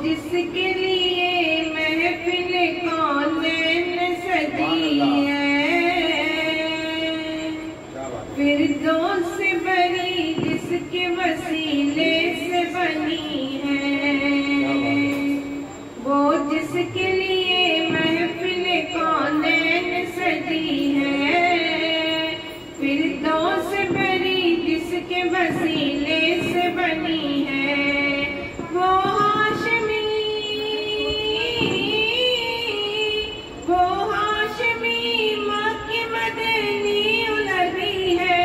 जिसके लिए महफिल कौनैन सजी है, फिरदौस बनी जिसके वसीले से बनी है, वो जिसके लिए महफिल कौनैन सजी है, फिरदौस बनी जिसके वसीले से बनी है, वो हाशमी माँ की मदनी नबी है,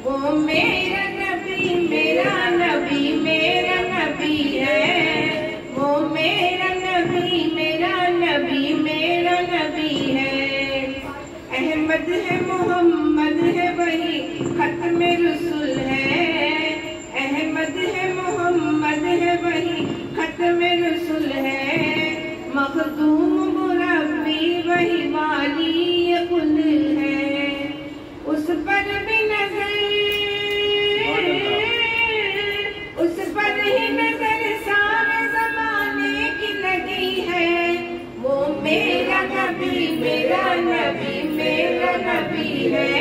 वो मेरा नबी मेरा नबी मेरा नबी है, वो मेरा नबी मेरा नबी मेरा नबी है। अहमद है मोहम्मद है वही खत्म रसूल है, अहमद है मोहम्मद है वही खत्म रसूल है, मखदूम मुरब्बी वही वाली कुल है, उस पर भी नजर उस पर ही नजर सारे जमाने की लगी है, वो मेरा नबी मेरा नबी मेरा नबी है,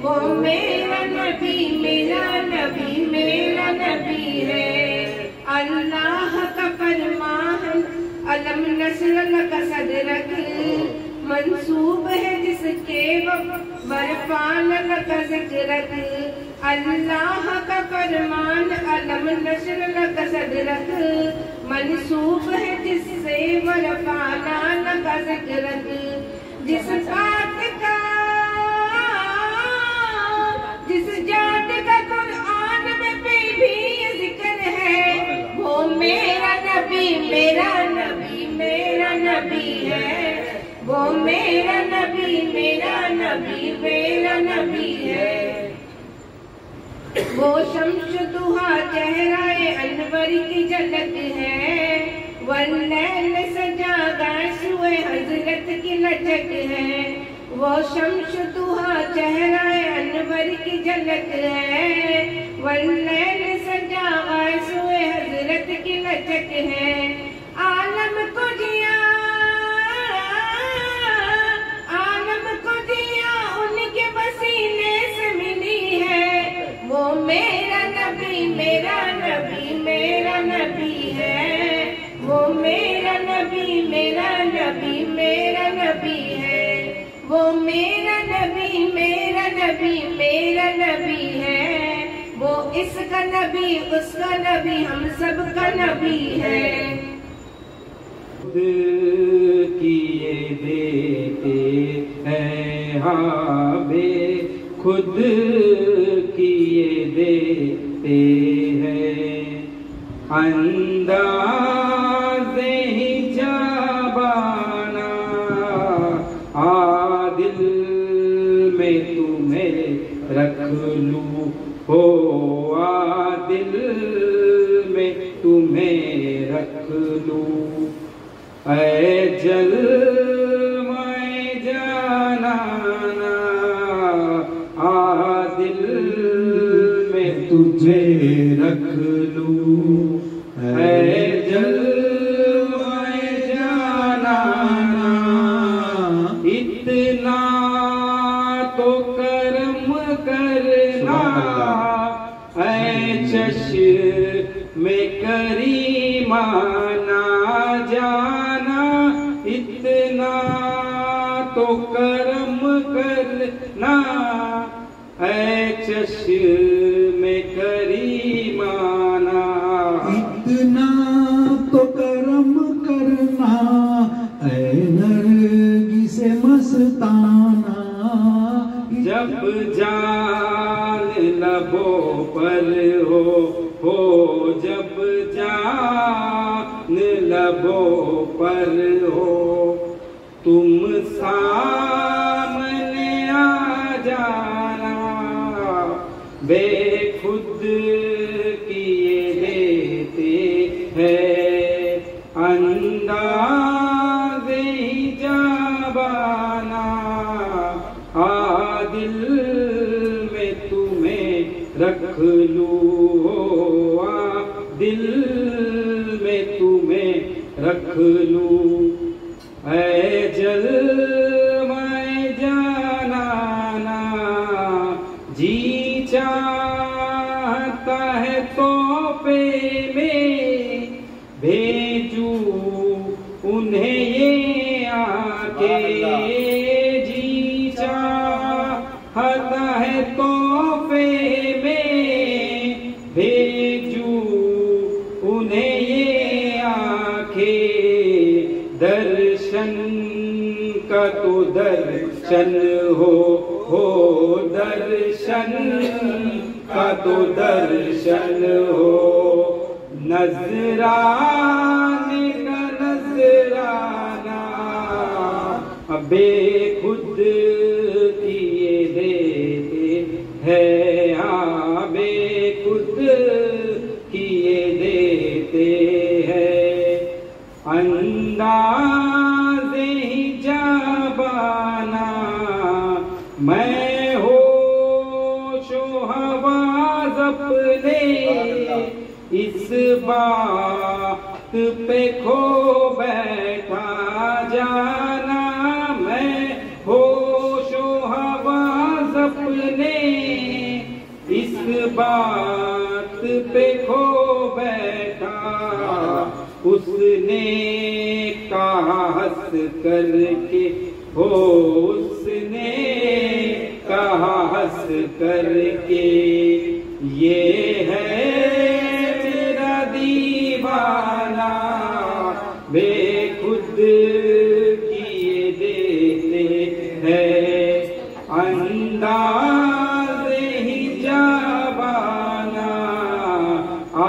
वो मेरा नबी मेरा नबी मेरा नबी है। अल्लाह का फरमान अलम नस्ल लक सदरक मंसूब है जिसके बरफान लक ज़िक्रक, अल्लाह का फरमान अलम नस्ल लक सदरक मंसूब है जिससे बरफाना लक ज़िक्रक, जिस बात का जिस जात का कुरान में भी जिक्र है, वो मेरा नबी मेरा नबी मेरा नबी है, वो मेरा नबी मेरा नबी मेरा नबी है। वो शम्स दुहा चेहराए अनवर की झलक है, वल्लैल सजा गायसुए हजरत की लचक है, वो शम्स दुहा चेहराए अनवर की झलक है, वल्लैल सजा गायसुए हजरत की लचक है, आलम को जिया उनके पसीने से मिली है, वो मेरा नबी मेरा नबी मेरा नबी है, वो मेरा नबी मेरा नबी मेरा नबी है, वो मेरा नबी मेरा नबी मेरा नबी है, वो इसका नबी उसका नबी हम सब का नबी है। किए देते हैं हाबे खुद किए देते हैं, अंदाज़े ही जाबाना आदिल में तुम्हें रख लूं, हो आदिल में तुम्हें रख लूं, ऐ जलवाए जानाना आदिल में तुझे रख लूं, ऐ जलवाए जानाना इतना तो करम करना, ऐ चश्मे करीमाना जाना, इतना तो करम करना, ऐ चश्मे करीमाना, इतना तो करम करना, ऐ नरगिसे मस्ताना, जब जान लबों पर हो जब जान लबों पर हो, तुम सामने आ जाना, बेखुद किए देते हैं अंदाज़े ही जाबाना, आदिल में तुम्हें रख लूं, दिल में तुम्हें रख लूं। ऐ जल मैं जाना जी चाहता है तोहफे में भेजूं उन्हें ये आके। जी चाहता है तोहफे में भेजूं उन्हें ये आके। दर्शन का तो दर्शन हो दर्शन का तो दर्शन हो। नजराने का नजराना बेखुद किए देते है। हाँ बेखुद किए देते हैं। अंदाज़े ही जाबाना मैं होशो हवास अपने इस बात पे खो बैठा जाना। मैं होशो हवास अपने इस बात पे खो बैठा। उसने कहा हंस करके उसने कहा हंस करके ये है मेरा दीवाना बेखुद किए देते हैं। अंदाज़े ही जाबाना आ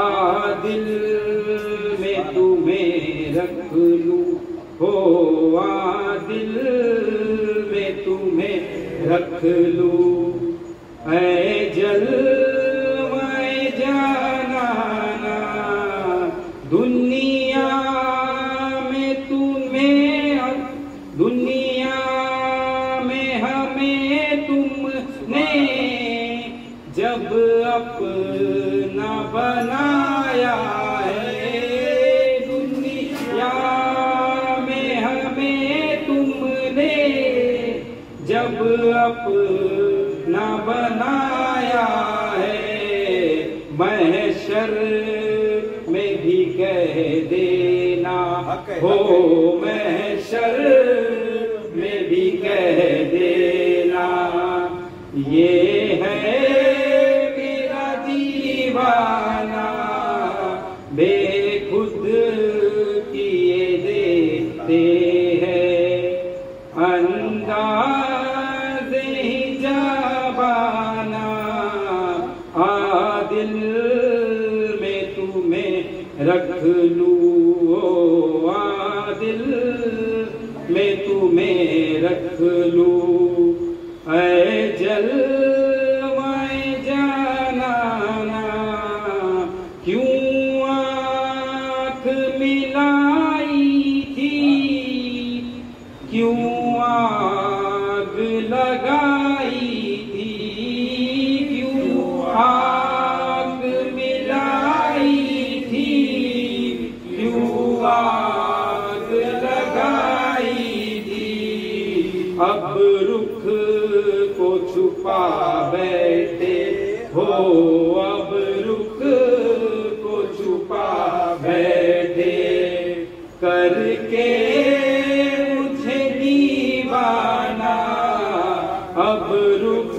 दिल में तुम्हें रख लूं आ दिल में तुम्हें रख लूं। ऐ जल मैं जाना दुनिया में तुम्हें दुनिया में हमें तुमने जब अपना बनाया है। दुनिया में हमें तुमने जब अपना बनाया है। महशर में भी कह देना हो महशर में भी कह देना। ये है मेरा दीवाना बेखुद किए देते हैं। अंदाज़े ही जाबाना आ दिल में तुम्हें रख लूं आ दिल में तुम्हें रख लूं। ऐ जल मैं जाना क्यों आँख मिलाई थी क्यों आग लगाई थी। क्यों आग मिलाई थी क्यों आग लगाई थी। अब रुख को छुपा बैठे हो अब रुख को छुपा बैठे करके मुझे दीवाना। अब रुख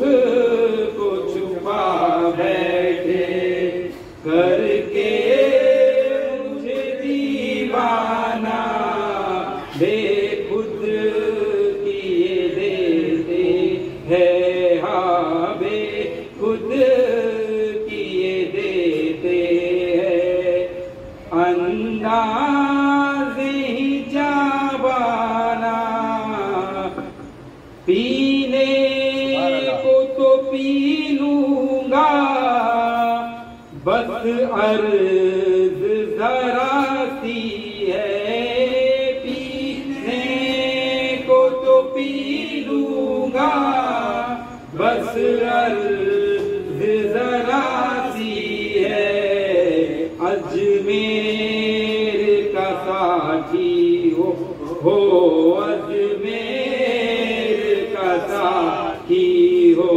को छुपा बैठे करके मुझे दीवाना बेखुद किए देते हैं। हाँ बेखुद किए देते हैं। अंदाज़े ही जाबाना पीने को तो पी लूंगा बस अर्ज़ जरा सी है। पीने को तो पी लूंगा बस अर्ज़ जरा सी है। अजमेर का हो अजमेर का साकी हो,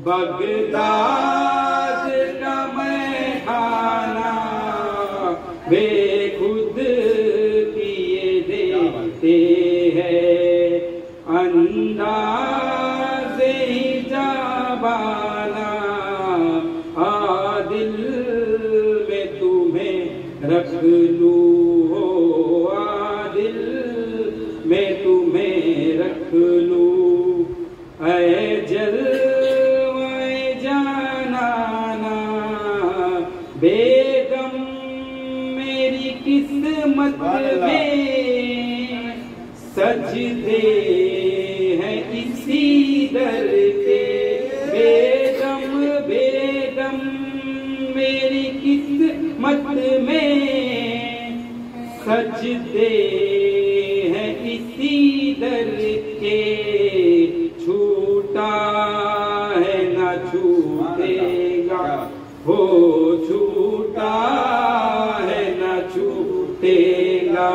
बगदाद का मैखाना बेखुद किए देते हैं, अंदाज़े हिजाबाना आदिल में तुम्हें रख लूं, हो आदिल में तुम्हें रख लूं, ऐ जलवे जानाना बेगम मेरी किस्मत में सजदे हैं इसी दर के, बेगम बेगम मेरी किस्मत में सजदे हैं इसी दर के, छूटा है न छूटेगा, हो छूटा है न छूटेगा,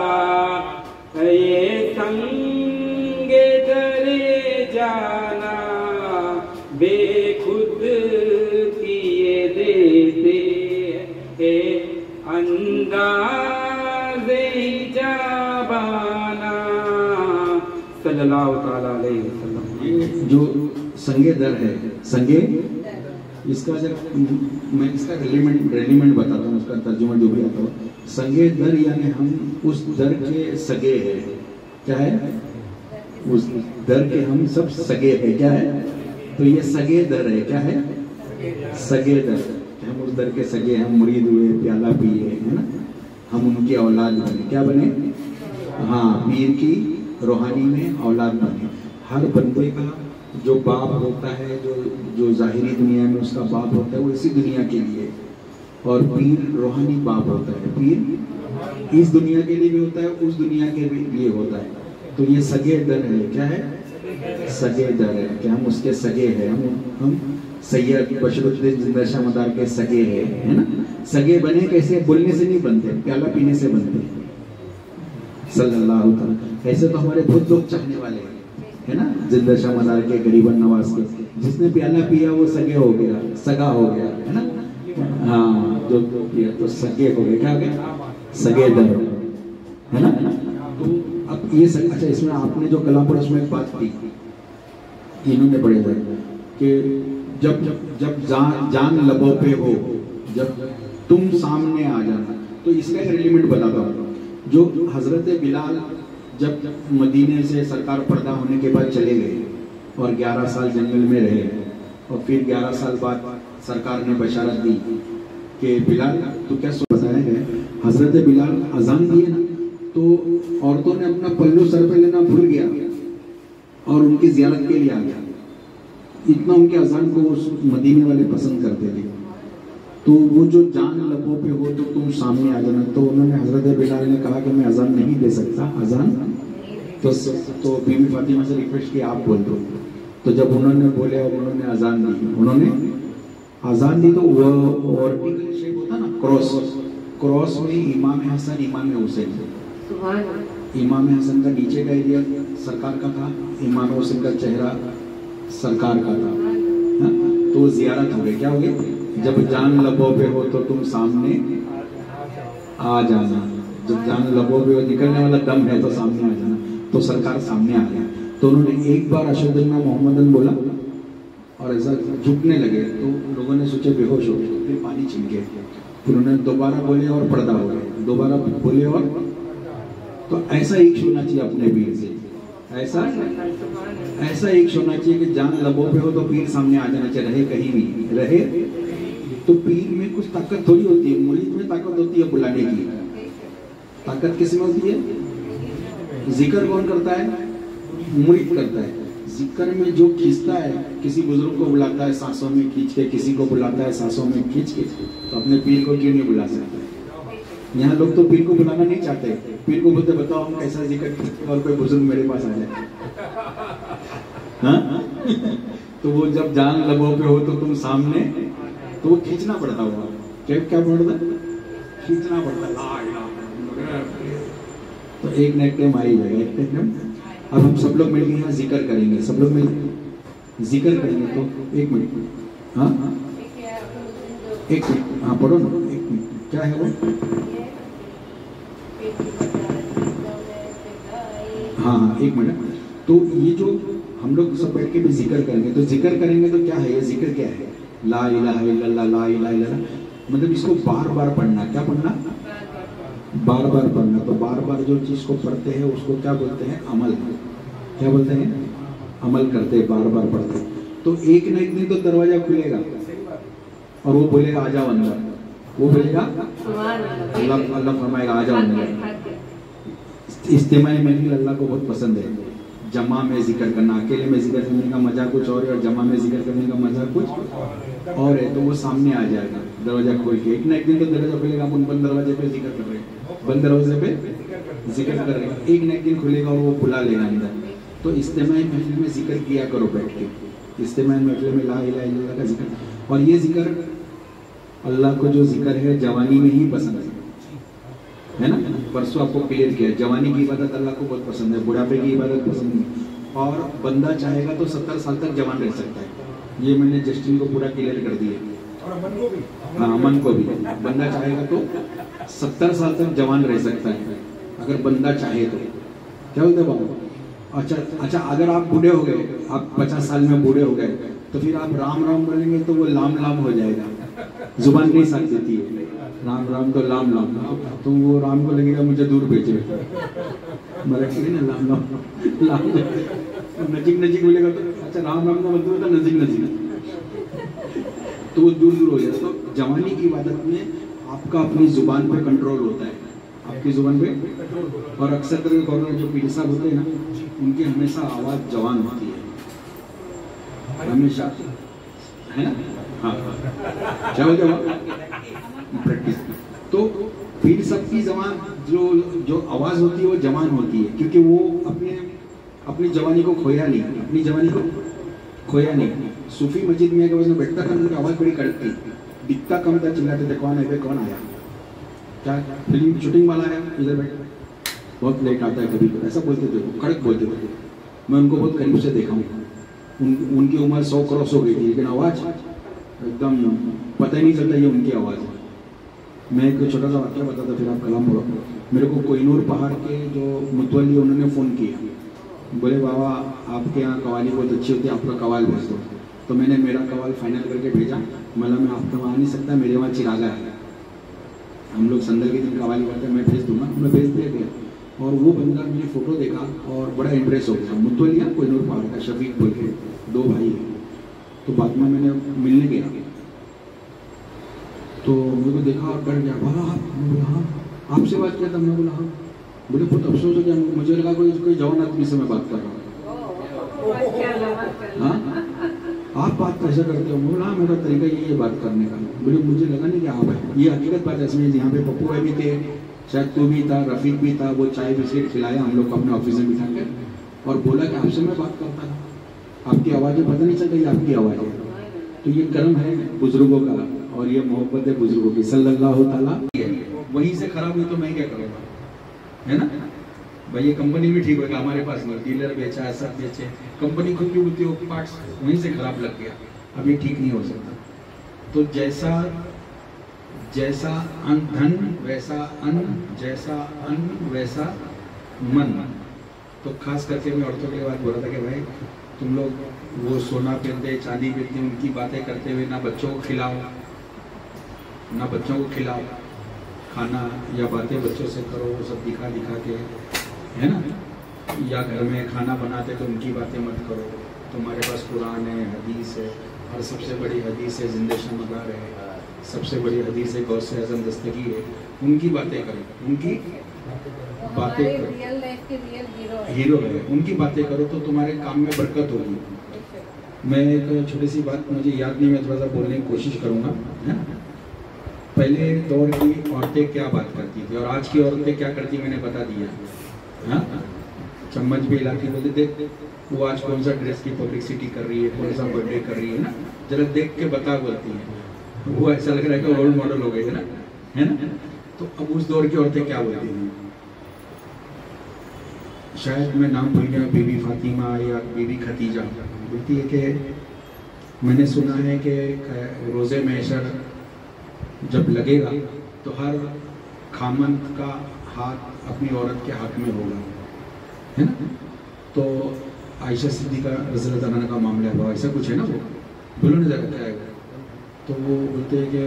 ये संगे दरे जाना बेखुद किए देते हैं, अंदाज़े हिजाबाना सल्लल्लाहु ताला अलैहि वसल्लम। ये जो संगे दर है, संगे इसका जब मैं इसका रेलिमेंट बताता हूँ, उसका तर्जुमा जो भी आता हो, संगे दर यानी हम उस दर के सगे हैं। क्या है? उस दर के हम सब सगे हैं। क्या है? तो ये सगे दर है। क्या है? सगे दर। हम उस दर के सगे, हम मुरीद हुए, प्याला पिए, है ना, हम उनकी औलाद बने। क्या बने? हाँ, पीर की रूहानी में औलाद बने। हर बंदे का जो बाप होता है, जो जाहिरी दुनिया में उसका बाप होता है, वो इसी दुनिया के लिए, और पीर रूहानी बाप होता है। पीर इस दुनिया के लिए भी होता है, उस दुनिया के लिए होता है। तो ये सगे दर है। क्या है? सगे दर है कि हम उसके सगे हैं, हम सैयद बशरुद्दीन जिंदा शाह मदार के सगे हैं, है ना। सगे बने कैसे? बोलने से नहीं बनते, प्याला पीने से बनते। सल्लल्लाहु अलैहि वसल्लम। ऐसे तो हमारे बहुत लोग चाहने वाले हैं, है ना, जिंदा शाह मदार के, गरीबन नवाज के। जिसने प्याला पिया वो सगे हो गया, सगा हो गया, है ना। हाँ, जो पिया तो सगे हो गए। क्या हो गया? सगे दर, है ना। तो अब ये अच्छा, इसमें आपने जो कलाम पढ़ा उसमें एक बात की, इन्होंने पढ़े थे कि जब जब जब जान लबों पे हो, जब तुम सामने आ जाना। तो इसका एक एलिमेंट बताता हूँ। जो हजरत बिलाल जब मदीने से सरकार पर्दा होने के बाद चले गए और 11 साल जंगल में रहे, और फिर 11 साल बाद सरकार ने बशारत दी कि बिलाल तो क्या बताया है, हजरत बिलाल अजान दिए ना, तो औरतों ने अपना पल्लू सर पे लेना भूल गया और उनकी जियारत के लिए आ गया। इतना उनके अजान को उस मदीने वाले पसंद करते थे। तो वो जो जान लबों पे हो तो तुम सामने आ जाना, तो उन्होंने हजरत बिलाल ने कहा कि मैं अजान नहीं दे सकता, अजान तो बीबी फातिमा से रिक्वेस्ट की आप बोल दो। तो जब उन्होंने बोले और उन्होंने अजान दी, तो वो वर्टिकल शेप होता ना, क्रॉस में इमाम हसन, इमाम हुसैन, इमाम हसन का नीचे का एरिया सरकार का था, इमाम हुसैन का चेहरा सरकार का था। तो जियारत हो गई। क्या हो गई? जब जान लबों पे हो तो तुम सामने आ जाना। जब जान लबों पे हो, निकलने वाला दम है, तो सामने आ जाना। तो सरकार सामने आ गया। तो उन्होंने एक बार अशहदुल्लाह मोहम्मदन बोला और ऐसा झुकने लगे, तो लोगों ने सोचे बेहोश हो, फिर पानी छिड़के। फिर उन्होंने दोबारा बोले और पर्दा हो गया, दोबारा बोले और। तो ऐसा एक होना चाहिए अपने पीर से, ऐसा एक होना चाहिए कि जान लबों पे हो तो पीर सामने आ जाना चाहिए, रहे कहीं भी रहे। तो पीर में कुछ ताकत थोड़ी होती है, मुरीद में ताकत होती है बुलाने की। ताकत किसमें होती है? जिक्र कौन करता है? मुरीद करता है। जिक्र में जो खींचता है, किसी बुजुर्ग को बुलाता है सांसों में खींच के, किसी को बुलाता है सांसों में खींच के, तो अपने पीर को क्यों नहीं बुला सकते? यहाँ लोग तो पीर को बुलाना नहीं चाहते। पीर को बोलते बताओ हम कैसा जिक्र, और कोई बुजुर्ग मेरे पास आ जाए। हाँ? तो वो जब जान लबों पे हो तो तुम सामने, तो वो खींचना पड़ता होगा। क्या पड़ता? खींचना पड़ता। तो एक ना एक टाइम आ ही जाएगा, एक टाइम। अब हम सब लोग मिलकर यहाँ जिक्र करेंगे, सब लोग मिल जिक्र करेंगे। तो एक मिनट, हाँ एक मिनट, हाँ पढ़ो ना, एक मिनट, क्या है वो? हाँ हाँ एक मिनट। तो ये जो हम लोग सब बैठ के भी जिक्र करेंगे, तो जिक्र करेंगे तो क्या है ये जिक्र? क्या है? ला इलाहा इल्लल्लाह, ला इलाहा इल्लल्लाह। मतलब इसको बार बार पढ़ना। क्या पढ़ना? बार बार पढ़ना। तो बार बार जो चीज को पढ़ते हैं उसको क्या बोलते हैं? अमल। क्या बोलते हैं? अमल करते हैं, बार बार पढ़ते। तो एक न एक दिन तो दरवाजा खुलेगा और वो बोलेगा आ जाओ अंदर। वो बोलेगा अल्लाह, अल्लाह फरमाएगा आ जाओ अंदर। इज्तिमा में अल्लाह को बहुत पसंद है। जमा में जिक्र करना, अकेले में जिक्र करने का मजा कुछ और है और जमा में जिक्र करने का मजा कुछ और है। तो वो सामने आ जाएगा दरवाजा खोल के। एक न एक दिन तो दरवाजा खुलेगा, अपन बंद दरवाजे पे जिक्र कर रहे हैं, बंद दरवाजे पे जिक्र कर रहे हैं। एक न एक दिन खुलेगा और वो बुला लेगा अंदर। तो इज्तिमाई महफिल में जिक्र किया करो बैठ के। इज्तिमाई महफिल में ला इलाहा इल्लल्लाह का जिक्र। और ये जिक्र अल्लाह को जो जिक्र है जवानी में ही पसंद है ना। परसों आपको क्लियर किया, जवानी की इबादत अल्लाह को बहुत पसंद है, बुढ़ापे की इबादत पसंद नहीं। और बंदा चाहेगा तो 70 साल तक जवान रह सकता है। ये मैंने जस्टिन को पूरा क्लियर कर दिया। हाँ मन को भी, बंदा चाहेगा तो 70 साल तक जवान रह सकता है अगर बंदा चाहे तो। क्या बोलते बाबू? अच्छा अगर आप बूढ़े हो गए, आप 50 साल में बूढ़े हो गए, तो फिर आप राम राम बोलेंगे तो वो लाम लाम हो जाएगा, जुबान नहीं साथ देती है। राम राम तो लाम लाम, तो वो राम को लगेगा मुझे दूर भेजे, मराठी ना लाम लाम लाम। नजीक नजीक बोलेगा तो अच्छा राम राम का मतलब होता नजीक नजीक, तो वो दूर दूर हो जाएगा। तो जवानी की इबादत में आपका अपनी जुबान पे कंट्रोल होता है, आपकी जुबान पे। और अक्सर करके कॉर्नर जो पीर साहब होते हैं ना, उनकी हमेशा आवाज जवान होती है, हमेशा, है ना। हाँ क्या बोलते हो? प्रैक्टिस। तो पीर साहब की जवान जो आवाज होती है वो जवान होती है, क्योंकि वो अपनी जवानी को खोया नहीं, अपनी जवानी को खोया नहीं। सूफी मस्जिद में बैठता था, उनकी आवाज बड़ी कड़क थी, दिखता कम था, चिल्लाते थे कौन है बे, कौन आया, क्या फिल्म शूटिंग वाला आया, इधर बैठ, बहुत लेट आता है कभी कभी, ऐसा बोलते थे, कड़क बोलते थे। मैं उनको बहुत करीब से देखा हूँ। उनकी उम्र 100 क्रॉस हो गई थी, लेकिन आवाज एकदम पता ही नहीं चलता ये उनकी आवाज़ है। मैं एक छोटा सा वाक्य बताता, फिर आप कलाम बोलो। मेरे को कोहिनूर पहाड़ के जो मुतवली उन्होंने फ़ोन किया, बोले बाबा आपके यहाँ कवाली बहुत अच्छी होती है, आपका कवाल भेज दो। तो मैंने मेरा कवाल फाइनल करके भेजा। मतलब मैं आपके वहाँ आ नहीं सकता, मेरे वहाँ चिरागा है, हम लोग संदल के दिन कवाली करते हैं, मैं भेज दूँगा। मैं भेज दिया और वो बंदा मैंने फ़ोटो देखा और बड़ा इंप्रेस हो गया। मुतवली कोहिनूर पहाड़ का शफीक बोल के 2 भाई है। तो बाद में मैंने मिलने गया तो मेरे को देखा और डर गया। बोला हाँ आपसे बात किया था? मैं बोला हाँ। बोले बहुत अफसोस हो गया, मुझे लगा कोई जवान आदमी से मैं बात कर रहा हूँ। हाँ आप बात कैसे करते हो? बोला हाँ मेरा तरीका यही है बात करने का। बोले मुझे लगा नहीं कि आप है, ये हकीकत बात है। इसमें यहाँ पे पप्पू भाई भी थे, शायद तू भी था, रफीक भी था। वो चाय बिस्किट खिलाया हम लोग को अपने ऑफिस में बिठा के और बोला कि आपसे मैं बात करता था, आपकी आवाज़ें पता नहीं चलता ये आपकी आवाज़ है। तो ये कर्म है बुजुर्गों का और ये मोहब्बत है बुजुर्गों की सल्लल्लाहु ताला। वहीं से खराब हुई तो मैं क्या करूँगा, है ना भाई। ये कंपनी भी ठीक होगा, हमारे पास नहीं, डीलर बेचा है, सब बेचे, कंपनी खुद की होती है, पार्ट्स वहीं से खराब लग गया, अब ये ठीक नहीं हो सकता। तो जैसा धन वैसा अन्न, जैसा अन्न वैसा मन। तो खास करके मैं औरतों के लिए बात बोल रहा था कि भाई तुम लोग वो सोना पहनते, चांदी पहनते, उनकी बातें करते हुए ना बच्चों को खिलाओ, खाना या बातें बच्चों से करो, वो सब दिखा के, है ना। या घर में खाना बनाते तो उनकी बातें मत करो। तुम्हारे पास कुरान है, हदीस है, और सबसे बड़ी हदीस है जिंदगी मगार है, सबसे बड़ी हदीस है गौसे आजम दस्तगी है। उनकी बातें करो, उनकी बातें करो, हीरो है, उनकी बातें करो तो तुम्हारे काम में बरकत होगी। मैं एक छोटी सी बात मुझे याद नहीं, मैं थोड़ा सा बोलने की कोशिश करूँगा, है ना। पहले दौर की औरतें क्या बात करती थी और आज की औरतें क्या करती मैंने बता दिया। हाँ चम्मच भी इलाके बोलते देख वो आज कौन सा ड्रेस की पब्लिसिटी कर रही है, कौन सा बर्थडे कर रही है ना, जरा देख के बता बोलती है। वो ऐसा लग रहा है कि रोल मॉडल हो गए है ना। तो अब उस दौर की औरतें क्या बोलती थी? शायद मैं नाम भूल गया, बीबी फातिमा या बीबी खतीजा, बोलती है कि मैंने सुना है कि रोज़े महशर जब लगेगा तो हर खामंद का हाथ अपनी औरत के हाथ में होगा, है ना। तो आयशा सिद्दीक़ा रज़ियल्लाहु अन्हा का मामला हुआ, ऐसा कुछ है ना, वो बोलो ना ज़रा क्या है। तो वो बोलते हैं कि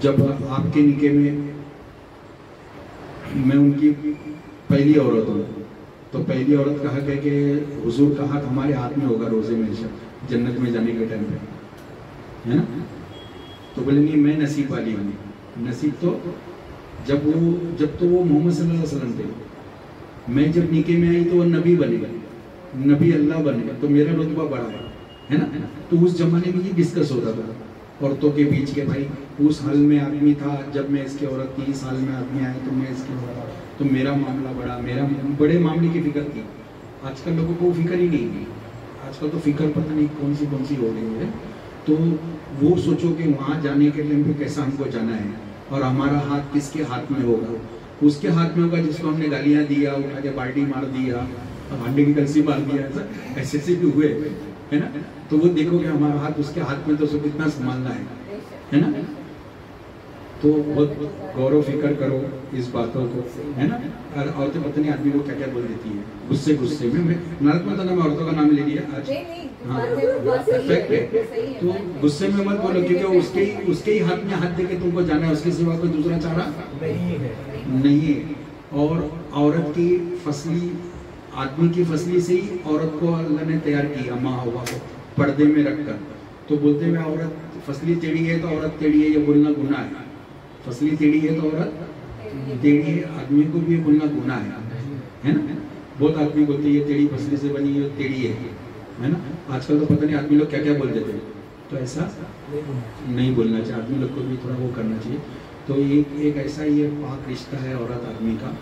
जब आपके निके में मैं उनकी पहली औरत हूँ, तो पहली औरत का हक है कि हुजूर का हाथ हमारे हाथ में होगा रोज़े में जन्नत में जाने के टाइम पे, है ना। तो बोले नहीं, मैं नसीब वाली हूँ। नसीब तो जब तो वो मोहम्मद सल्लल्लाहु अलैहि वसल्लम थे, मैं जब निके में आई तो वो नबी बनेगा, नबी अल्लाह बनेगा, तो मेरा रुतबा बढ़ा है ना। तो उस जमाने में ये डिस्कस होता था औरतों के बीच के, भाई उस हाल में आदमी था जब मैं इसकी औरत थी, इस हाल में आदमी आए तो मैं इसकी औरत, तो मेरा मामला बढ़ा, मेरा बड़े मामले की फिक्र थी। आजकल लोगों को फिक्र ही नहीं है, आजकल तो फिक्र पता नहीं कौन सी हो गई है। तो वो सोचो कि वहाँ जाने के टाइम पे कैसा हमको जाना है, और हमारा हाथ किसके हाथ में होगा। उसके हाथ में होगा जिसको हमने गालियाँ दिया, उठा के बाल्टी मार दिया, अंडे की कलसी मार दिया, ऐसे भी हुए, है ना। तो वो देखोगे हमारा हाथ उसके हाथ में, तो उसको कितना संभालना है ना। तो बहुत गौरव फिक्र करो इस बातों को, है ना। और औरतें पता नहीं आदमी को क्या क्या बोल देती है गुस्से में। मैं नारद में तो औरतों का नाम ले लिया आज, हाँ परफेक्ट है। तो गुस्से में मत बोलो, क्योंकि उसके ही हाथ में हाथ देके तुमको जाना है, उसके सिवा कोई दूसरा चारा नहीं है। और औरत की फसली, आदमी की फसली से ही औरत को अल्लाह ने तैयार किया, माँ हवा को पर्दे में रखकर। तो बोलते हुए औरत फसली टेढ़ी है तो औरत टेढ़ी है, ये बोलना गुनाह है। फसली टेढ़ी है तो औरत टेढ़ी है, आदमी को भी ये बोलना गुनाह है ना। बहुत आदमी बोलते ये टेढ़ी फसली से बनी है, टेढ़ी है ना। आजकल तो पता नहीं आदमी लोग क्या क्या बोल देते हैं, तो ऐसा नहीं बोलना चाहिए, आदमी लोग को भी थोड़ा वो करना चाहिए। तो एक ऐसा ये पाक रिश्ता है औरत आदमी का,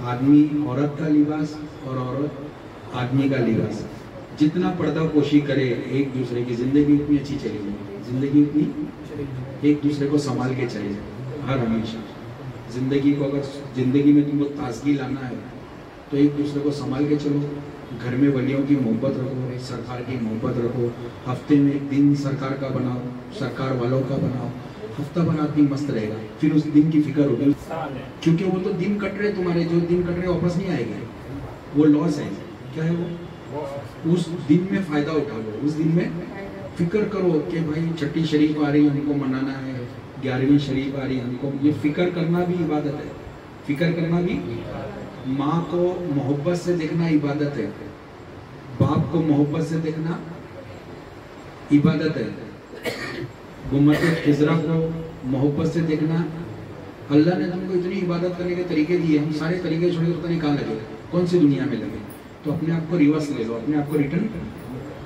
आदमी औरत का लिबास और औरत आदमी का लिबास। जितना पर्दा पोशी करे एक दूसरे की, जिंदगी उतनी अच्छी चलेगी, जिंदगी उतनी एक दूसरे को संभाल के चलेगी हर हमेशा। जिंदगी को अगर जिंदगी में तुमको ताजगी लाना है तो एक दूसरे को संभाल के चलो। घर में वलियों की मोहब्बत रखो, सरकार की मोहब्बत रखो। हफ्ते में एक दिन सरकार का बनाओ, सरकार वालों का बनाओ, हफ्ता भर आदमी मस्त रहेगा, फिर उस दिन की फिक्र होगी, क्योंकि वो तो दिन कट रहे तुम्हारे, जो दिन कट रहे वापस नहीं आएंगे, वो लॉस है। क्या है वो? उस दिन में फायदा उठा लो, उस दिन में फिक्र करो कि भाई छठी शरीफ आ रही है हमको मनाना है, 11वीं शरीफ आ रही है हमको, ये फिक्र करना भी इबादत है। फिक्र करना भी, माँ को मोहब्बत से देखना इबादत है, बाप को मोहब्बत से देखना इबादत है, गुम्बद खिजरा को मोहब्बत से देखना। अल्लाह ने तुमको इतनी इबादत करने के तरीके दिए, हम सारे तरीके छोड़ के पता नहीं कहाँ लगे, कौन सी दुनिया में लगे। तो अपने आप को रिवर्स ले लो, अपने आप को रिटर्न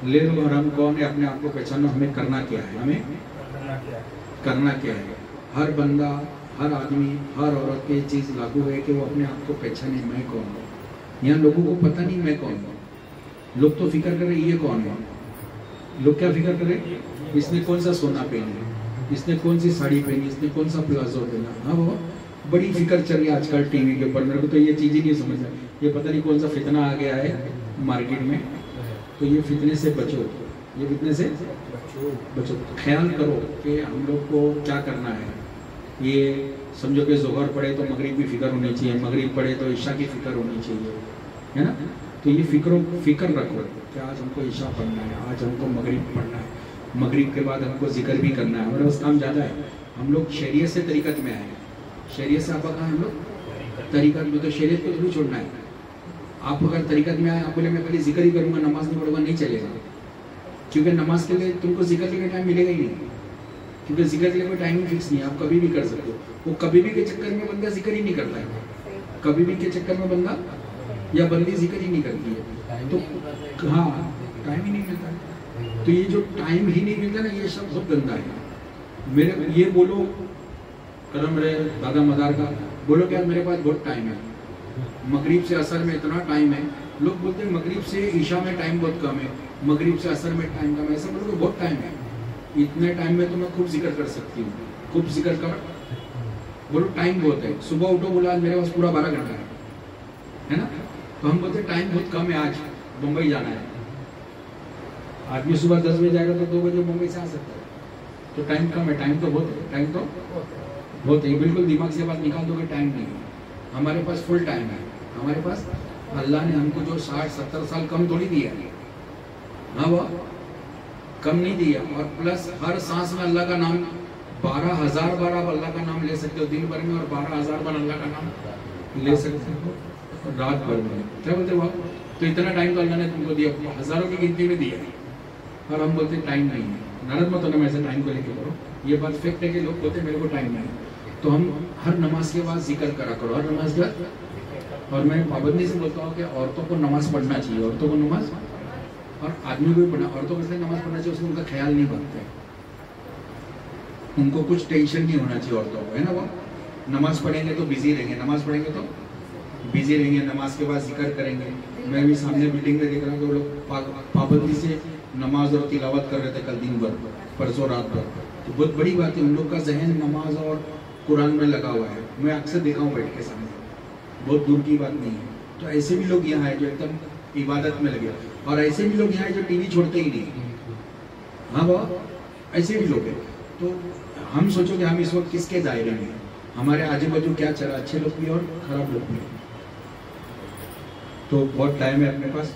ले लो, और हम कौन है अपने आप को पहचानो, हमें करना क्या है, हमें करना क्या है। हर बंदा, हर आदमी, हर औरत पे चीज़ लागू है कि वो अपने आप को पहचाने, मैं कौन हूँ। यहाँ लोगों को पता नहीं मैं कौन हूँ, लोग तो फिक्र करें ये कौन है। लोग क्या फिक्र करें, इसने कौन सा सोना पहना, इसने कौन सी साड़ी पहनी, इसने कौन सा प्लाजो पहना। हाँ वो बड़ी फिक्र चल रही है आजकल टीवी के ऊपर। मेरे को तो ये चीज़ ही नहीं समझ है, ये पता नहीं कौन सा फितना आ गया है मार्केट में। तो ये फितने से बचो, ये फितने से बचो। ख्याल करो कि हम लोग को क्या करना है। ये समझो कि ज़ोहर पढ़े तो मगरिब की फिक्र होनी चाहिए, मगरिब पढ़े तो ईशा की फिक्र होनी चाहिए, है ना। तो ये फिक्र रखो कि आज हमको ईशा पढ़ना है, आज हमको मगरिब पढ़ना है, मगरिब के बाद हमको जिक्र भी करना है। हमारे पास काम ज़्यादा है। हम लोग शरीयत से तरीक़त में आए, शरीयत से आप कहाँ हम लोग तरीक़त में, तो शरीयत को जरूर छोड़ना है। आप अगर तरीक़त में आए, आप बोले मैं खाली जिक्र ही करूँगा, नमाज नहीं पढ़ूंगा, नहीं चलेगा। क्योंकि नमाज के लिए तुमको जिक्र के लिए टाइम मिलेगा ही नहीं, क्योंकि जिक्र के लिए कोई टाइम फिक्स नहीं है, आप कभी भी कर सकते हो। वो कभी भी के चक्कर में बंदा जिक्र ही नहीं करता है, कभी भी के चक्कर में बंदा या बंदी जिक्र ही नहीं करती है। तो हाँ, टाइम ही नहीं मिलता है। तो ये जो टाइम ही नहीं मिलता ना, ये सब बहुत गंदा है। मेरे ये बोलो कदम रहे दादा मदार का, बोलो क्या मेरे पास बहुत टाइम है, मगरिब से असर में इतना टाइम है। लोग बोलते हैं मगरिब से ईशा में टाइम बहुत कम है, मगरिब से असर में टाइम कम है। ऐसा बोलो बहुत टाइम है, इतने टाइम में तो मैं खूब जिक्र कर सकती हूँ, खूब जिक्र कर। बोलो टाइम बहुत है। सुबह उठो, बोला आज मेरे पास पूरा 12 घंटा है, है ना। तो हम बोलते टाइम बहुत कम है, आज मुंबई जाना है। आदमी सुबह 10 बजे जाएगा तो 2 बजे मुंबई से आ सकता है, तो टाइम कम है। टाइम तो बहुत है, टाइम तो बहुत है, बिल्कुल दिमाग से बात निकाल दोगे, टाइम नहीं है हमारे पास, फुल टाइम है हमारे पास। अल्लाह ने हमको जो 60-70 साल कम थोड़ी दिया, हाँ वो कम नहीं दिया। और प्लस हर सांस में अल्लाह का नाम 12,000 बार आप अल्लाह का नाम ले सकते हो दिन भर में, और 12,000 बार अल्लाह का नाम ले सकते हो रात भर में। क्या बोलते हो आप? तो इतना टाइम तो अल्लाह ने तुमको दिया, हजारों की गिनती में दिया, और हम बोलते टाइम नहीं है। नाराज मत होना, मैं ऐसे टाइम को लेके करो, ये बात फैक्ट है कि लोग बोलते मेरे को टाइम नहीं। तो हम हर नमाज के बाद जिक्र करा करो, हर नमाज के बाद। और मैं पाबंदी से बोलता हूँ कि औरतों को नमाज पढ़ना चाहिए, औरतों को नमाज, और आदमी को भी पढ़ना। औरतों को इसलिए नमाज पढ़ना चाहिए, उसमें उनका ख्याल नहीं बनता है, उनको कुछ टेंशन नहीं होना चाहिए औरतों को, है ना। वो नमाज पढ़ेंगे तो बिजी रहेंगे, नमाज पढ़ेंगे तो बिजी रहेंगे, नमाज के बाद जिक्र करेंगे। मैं भी सामने बिल्डिंग में देख रहा हूँ कि वो लोग पाबंदी से नमाज और तिलावत कर रहे थे कल दिन भर, परसों रात भर। तो बहुत बड़ी बात है, उन लोग का जहन नमाज और कुरान में लगा हुआ है। मैं अक्सर देखा हूँ बैठ के सामने, बहुत दूर की बात नहीं है। तो ऐसे भी लोग यहाँ है जो एकदम इबादत में लगे, और ऐसे भी लोग यहाँ है जो टीवी छोड़ते ही नहीं, हाँ बाबा ऐसे भी लोग हैं। तो हम सोचो कि हम इस वक्त किसके दायरे में हैं, हमारे आजू बाजू क्या चल रहा, अच्छे लोग भी और खराब लोग भी। तो बहुत टाइम है अपने पास,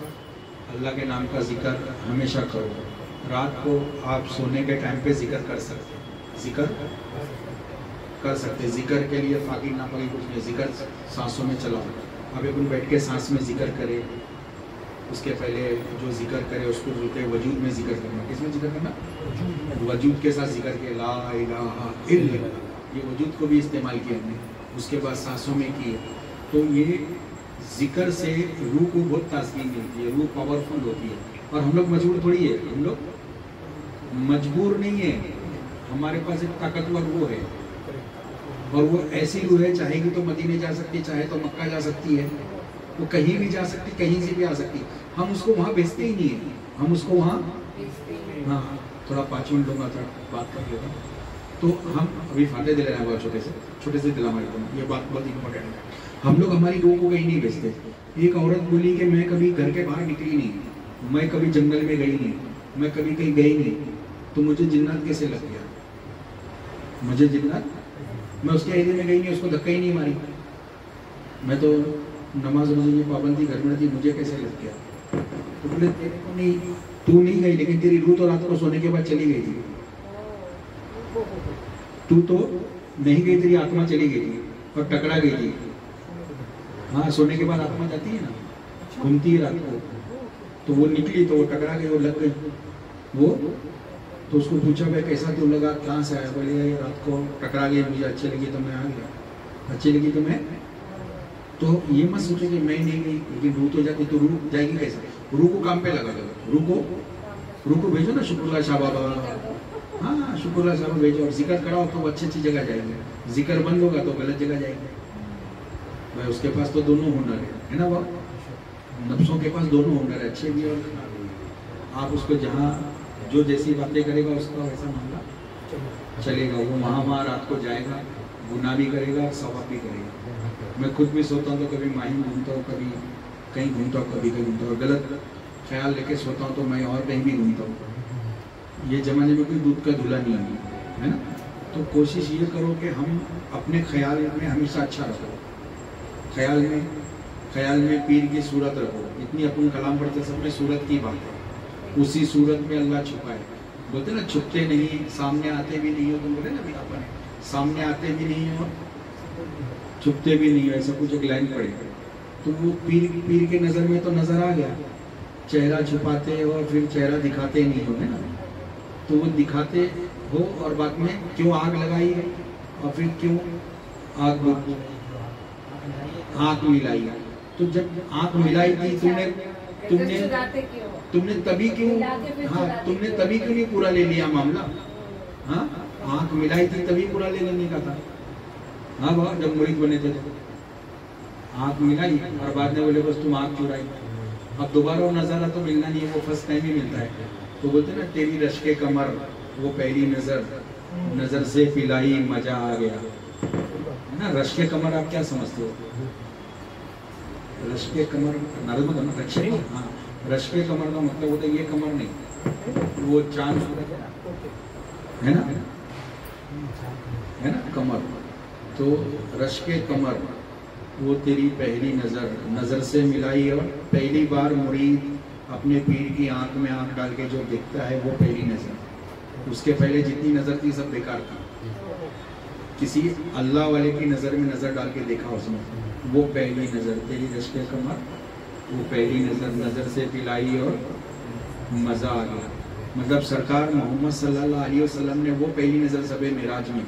अल्लाह के नाम का जिक्र हमेशा करो। रात को आप सोने के टाइम पे जिक्र कर सकते हैं, जिक्र कर सकते हैं। जिक्र के लिए फाकी ना पाकी कुछ नहीं, जिक्र सांसों में चलाओ। अब अपन बैठ के सांस में जिक्र करें, उसके पहले जो जिक्र करे उसको बोलते हैं वजूद में जिक्र करना। किसमें जिक्र करना? वजूद के साथ जिक्र के, ला इलाहा इल्लल्लाह, ये वजूद को भी इस्तेमाल किया हमने, उसके बाद सांसों में किए। तो ये जिक्र से रूह को बहुत ताजगी मिलती है, रूह पावरफुल होती है। और हम लोग मजबूर थोड़ी है, हम लोग मजबूर नहीं है, हमारे पास एक ताकतवर रूह है, और वो ऐसी रूह है, चाहेगी तो मदीने जा सकती है, चाहे तो मक्का जा सकती है, वो कहीं भी जा सकती, कहीं से भी आ सकती। हम उसको वहाँ भेजते ही नहीं है, हम उसको वहाँ, हाँ थोड़ा 5 मिनट लूँगा, थोड़ा बात कर लेगा। तो हम अभी फाते दिला रहे हैं बहुत छोटे से दिला मारे, ये बात बहुत इंपॉर्टेंट है। हम लोग हमारी रूह को कहीं नहीं भेजते। एक औरत बोली कि मैं कभी घर के बाहर निकली नहीं, मैं कभी जंगल में गई नहीं, मैं कभी कहीं गई नहीं, तो मुझे जिन्नात कैसे लग गया? मुझे जिन्नात, मैं उसके एरिया में गई नहीं, उसको धक्का ही नहीं मारी, मैं तो नमाज रोजे की पाबंदी घर में थी, मुझे कैसे लग गया? तो बोले तेरे को नहीं, तू नहीं गई, लेकिन तेरी रूह तो रात को सोने के बाद चली गई थी, तू तो नहीं गई, तेरी आत्मा चली गई थी और टकरा गई थी। हाँ, सोने के बाद आत्मा जाती है ना, घूमती है रात को, तो वो निकली तो वो टकरा गई, वो लग गई वो। तो उसको पूछा भाई कैसा क्यों लगा, कहाँ से आया? बोले रात को टकरा गई, मुझे अच्छी लगी तो मैं आ गया। अच्छी लगी तो मैं, तो ये मत सोचो कि मैं नहीं गई, लेकिन रूह तो जाती, तो रूह जाएगी कैसे? रूह को काम पे लगा दो, रूह को भेजो ना, शुक्रुल्लाह शाह बाबा, हाँ शुक्रुल्लाह शाह बाबा भेजो, और जिक्र कराओ तो अच्छी अच्छी जगह जाएंगे। जिक्र बंद होगा तो गलत जगह जाएंगे। भाई उसके पास तो दोनों हुनर है ना बाबा, नफ्सों के पास दोनों हुनर है, अच्छे भी और खराब भी। आप उसको जहाँ जो जैसी बातें करेगा उसका वैसा मामला चलेगा, वो वहाँ रात को जाएगा, गुनाह भी करेगा और सवाब भी करेगा। मैं खुद भी सोता हूँ तो कभी माहिम घूमता हूँ, कभी कहीं घूमता हूँ, कभी कहीं घूमता हूँ, गलत ख्याल लेके सोता हूँ तो मैं और कहीं भी घूमता हूँ। ये ज़माने में कोई दूध का धुला नहीं है ना। तो कोशिश ये करो कि हम अपने ख्याल में हमेशा अच्छा रखो, ख्याल में पीर की सूरत रखो। इतनी अपन कलाम पढ़ते सब में सूरत की बात है, उसी सूरत में अल्लाह छुपा है। बोलते ना छुपते नहीं, सामने आते भी नहीं हो, तुम बोले ना अपन सामने आते भी नहीं हो, छुपते भी नहीं हो, ऐसा कुछ एक लाइन पड़े। तो वो पीर के नज़र में तो नज़र आ गया, चेहरा छुपाते हो और फिर चेहरा दिखाते नहीं हो, है ना। तो वो दिखाते हो और बाद में क्यों आग लगाई है और फिर क्यों आग मिलाई। तो जब आग मिलाई थी तुमने तभी क्यों, हाँ तुमने तभी क्यों नहीं पूरा ले लिया मामला? हाँ आंख मिलाई थी तभी पूरा ले लेने का था। हाँ बाबा जब मुरीद बने थे तो आंख मिलाई और बाद में बोले बस तुम आंख चुराई। अब दोबारा वो नज़ारा तो मिलना नहीं है, वो फर्स्ट टाइम ही मिलता है। तो बोलते ना तेरी रश्के कमर वो पहली नजर से पिलाई मजा आ गया, है ना। रश्के कमर आप क्या समझते हो? रश के कमर नारद में रश के, हाँ, रश के कमर का मतलब होता है ये कमर नहीं, वो चांद है ना, है ना कमर। तो रश के कमर वो तेरी पहली नज़र, नज़र से मिलाई। और पहली बार मुरीद अपने पीर की आंख में आंख डाल के जो देखता है वो पहली नज़र। उसके पहले जितनी नज़र थी सब बेकार थी। किसी अल्लाह वाले की नज़र में नज़र डाल के देखा उसने, वो पहली नज़र तेरी रश के कमर, वो पहली नज़र, नज़र से पिलाई और मज़ा आ गया। मतलब सरकार मोहम्मद सल्लल्लाहु अलैहि वसल्लम ने वो पहली नज़र सबे मेराज में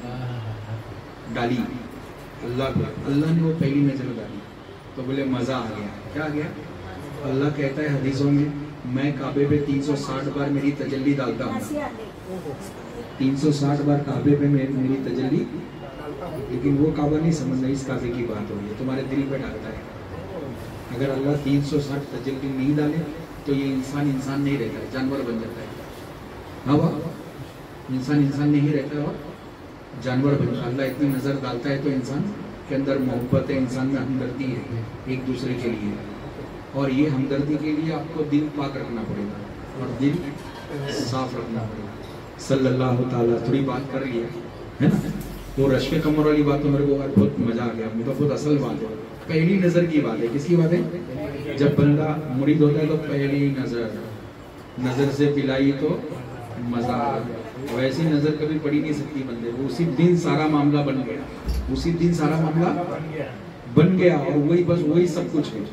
डाली अल्लाह को, अल्लाह ने वो पहली नज़र डाली तो बोले मज़ा आ गया। क्या आ गया? अल्लाह कहता है हदीसों में, मैं काबे पे 360 बार मेरी तजल्ली डालता हूँ, 360 बार काबे पे मेरी तजल्ली, लेकिन वो काबा नहीं समझना, इस काबे की बात हो रही है, तुम्हारे दिल पे डालता है। अगर अल्लाह 360 तजल्ली नहीं डाले तो ये इंसान इंसान नहीं रहता है, जानवर बन जाता है। हाँ, इंसान इंसान नहीं रहता और जानवर बन जाता है। अल्लाह इतनी नज़र डालता है तो इंसान के अंदर मोहब्बत है, इंसान में हमदर्दी है एक दूसरे के लिए। और ये हमदर्दी के लिए आपको दिल पाक रखना पड़ेगा और दिल साफ रखना पड़ेगा। सल्लल्लाहु ताला, थोड़ी बात कर लिया है ना, वो रश के कमर वाली बात तो मेरे को बहुत मजा आ गया, मतलब बहुत असल बात है। पहली नज़र की बात है, किसकी बात है? जब बंदा मुरीद होता है तो पहली नज़र, नज़र से पिलाई तो मजा आ गया। वैसी नज़र कभी पड़ी नहीं सकती बंदे को, उसी दिन सारा मामला बन गया, उसी दिन सारा मामला बन गया और वही बस वही सब कुछ है।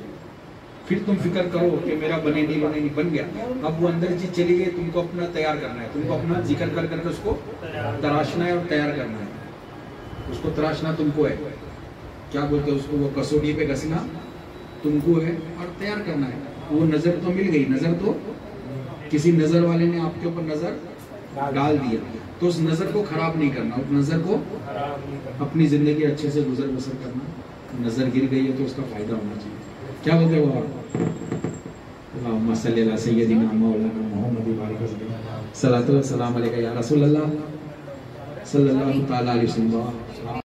फिर तुम फिक्र करो कि मेरा बने नहीं बने, नहीं बन गया। अब वो अंदर चीज चली गई, तुमको अपना तैयार करना है, तुमको अपना जिक्र कर करके उसको तराशना है और तैयार करना है। उसको तराशना तुमको है, क्या बोलते हैं उसको, वो कसौटी पे घसना तुमको है और तैयार करना है। वो नजर तो मिल गई, नजर तो किसी नजर वाले ने आपके ऊपर नजर डाल दिया, तो उस नजर को खराब नहीं करना, उस नजर को अपनी जिंदगी अच्छे से गुजर बसर करना। नजर गिर गई है तो उसका फायदा होना चाहिए। क्या बोलते हो आप? अल्लाहुम्मा सल्ली अला सय्यदिना मौलाना मुहम्मद सल्लल्लाहु अलैहि वसल्लम या रसूल अल्लाह सल्लल्लाहु ताला अलैहि वसल्लम।